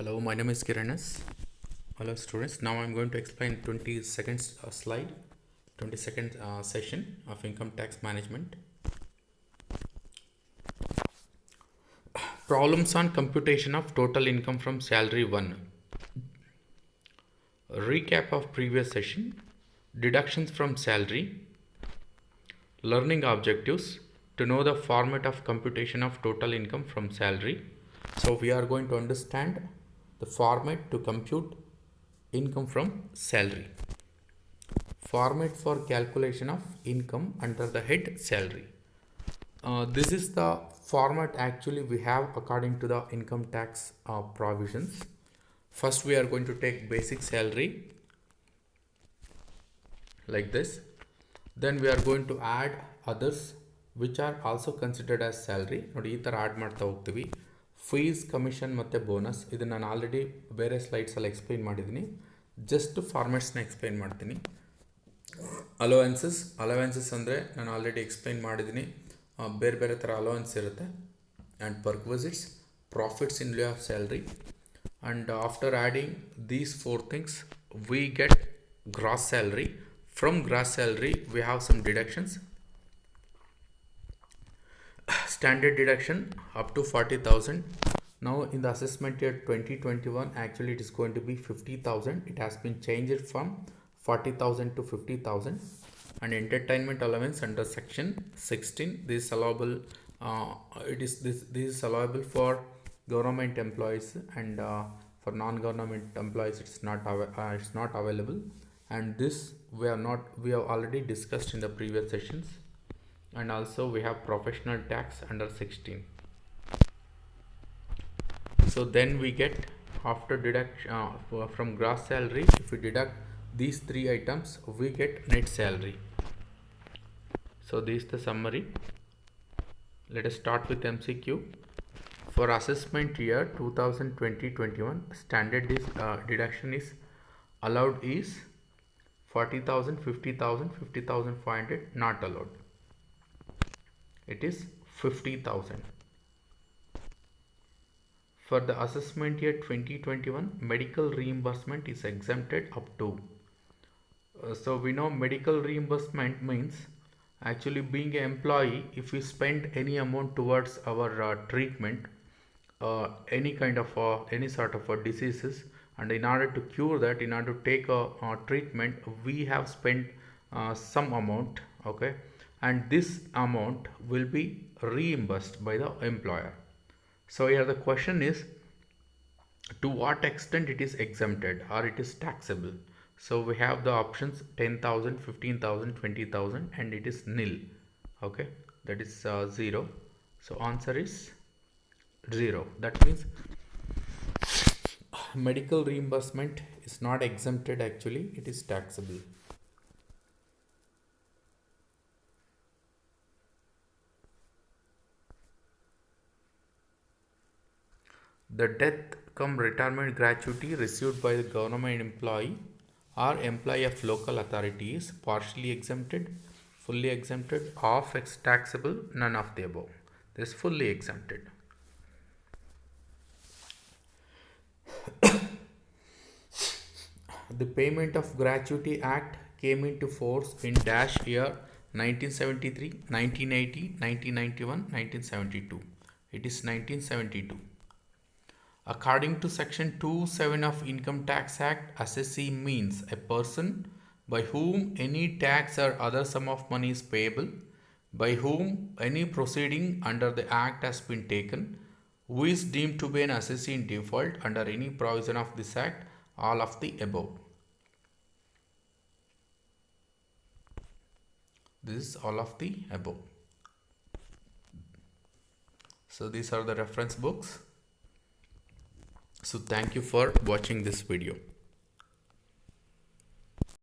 Hello, my name is Kiranas. Hello students, now I am going to explain 20 seconds slide, 20-second session of income tax management. Problems on computation of total income from salary 1. Recap of previous session, deductions from salary, learning objectives, to know the format of computation of total income from salary. So we are going to understand the format to compute income from salary. Format for calculation of income under the head salary. This is the format actually we have according to the income tax provisions. First we are going to take basic salary like this. Then we are going to add others which are also considered as salary. ನೋಡಿ ಈ ಥರ add ಮಾಡ್ತಾ ಹೋಗ್ತೀವಿ. Fees commission ಮತ್ತು bonus ಇದು ನಾನು already ಬೇರೆ ಸ್ಲೈಡ್ಸಲ್ಲಿ explain ಮಾಡಿದ್ದೀನಿ. ಜಸ್ಟ್ ಫಾರ್ಮ್ಯಾಟ್ಸ್ನ ಎಕ್ಸ್ಪ್ಲೈನ್ ಮಾಡ್ತೀನಿ. ಅಲೋವೆನ್ಸಸ್ ಅಂದರೆ ನಾನು ಆಲ್ರೆಡಿ ಎಕ್ಸ್ಪ್ಲೈನ್ ಮಾಡಿದ್ದೀನಿ. ಬೇರೆ ಬೇರೆ ಥರ ಅಲೋವೆನ್ಸ್ ಇರುತ್ತೆ. And perquisites, profits in lieu of salary. And after adding these 4 things we get gross salary. From gross salary we have some deductions. Standard deduction up to 40,000. Now in the assessment year 2021 actually it is going to be 50,000. It has been changed from 40,000 to 50,000. And entertainment allowance under section 16, this is allowable. This is allowable for government employees, and for non-government employees it's not available. And this we have already discussed in the previous sessions. And also we have professional tax under 16. So then we get, after deduction from gross salary, if we deduct these 3 items we get net salary. So this is the summary. Let us start with MCQ. For assessment year 2020-21, standard deduction is allowed is 40,000, 50,000, 50,500, not allowed. It is 50,000. For the assessment year 2021, medical reimbursement is exempted up to. So we know medical reimbursement means actually being an employee, if we spend any amount towards our treatment, any kind of any sort of diseases, and in order to cure that, in order to take a treatment, we have spent some amount, okay, and this amount will be reimbursed by the employer. So here the question is, to what extent it is exempted or it is taxable. So we have the options 10,000, 15,000, 20,000, and it is nil. Okay, that is 0. So answer is 0. That means medical reimbursement is not exempted, actually it is taxable. The death cum retirement gratuity received by the government employee or employee of local authority is partially exempted, fully exempted, half taxable, none of the above. This is fully exempted. The Payment of Gratuity Act came into force in dash year 1973, 1980, 1991, 1972. It is 1972. According to section 2(7) of Income Tax Act, assessee means a person by whom any tax or other sum of money is payable, by whom any proceeding under the act has been taken, who is deemed to be an assessee in default under any provision of this act, all of the above. This is all of the above. So these are the reference books. So thank you for watching this video.